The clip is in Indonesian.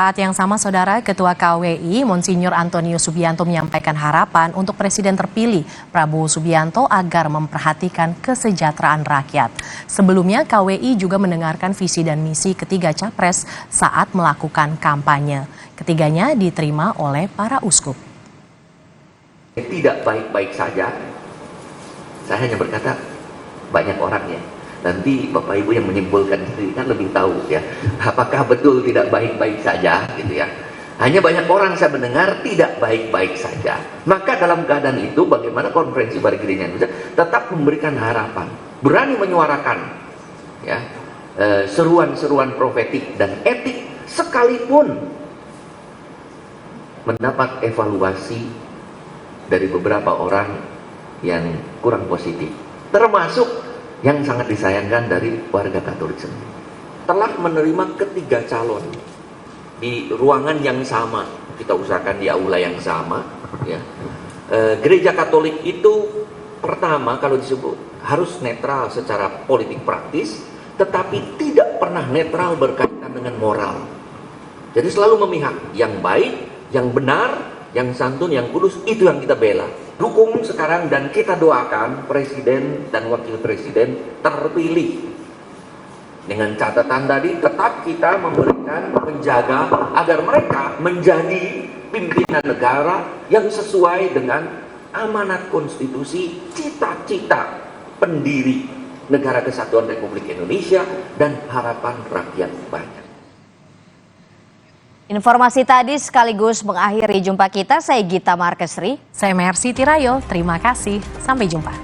saat yang sama, Saudara, Ketua KWI Monsinyur Antonio Subianto menyampaikan harapan untuk Presiden terpilih Prabowo Subianto agar memperhatikan kesejahteraan rakyat. Sebelumnya, KWI juga mendengarkan visi dan misi ketiga capres saat melakukan kampanye. Ketiganya diterima oleh para uskup. Tidak baik-baik saja, saya hanya berkata banyak orang ya. Nanti Bapak Ibu yang menyimpulkan sendiri kan lebih tahu ya, apakah betul tidak baik-baik saja gitu ya. Hanya banyak orang saya mendengar tidak baik-baik saja. Maka dalam keadaan itu bagaimana Konferensi Para Gereja Indonesia tetap memberikan harapan, berani menyuarakan ya seruan-seruan profetik dan etik sekalipun mendapat evaluasi dari beberapa orang yang kurang positif, termasuk yang sangat disayangkan dari warga Katolik sendiri. Telah menerima ketiga calon di ruangan yang sama, kita usahakan di aula yang sama ya. Gereja Katolik itu pertama kalau disebut harus netral secara politik praktis, tetapi tidak pernah netral berkaitan dengan moral. Jadi selalu memihak yang baik, yang benar, yang santun, yang kudus, itu yang kita bela. Dukung sekarang dan kita doakan Presiden dan Wakil Presiden terpilih. Dengan catatan tadi, tetap kita memberikan, menjaga agar mereka menjadi pimpinan negara yang sesuai dengan amanat konstitusi, cita-cita pendiri Negara Kesatuan Republik Indonesia dan harapan rakyat banyak. Informasi tadi sekaligus mengakhiri jumpa kita. Saya Gita Markesri. Saya Mercy Tirayo. Terima kasih. Sampai jumpa.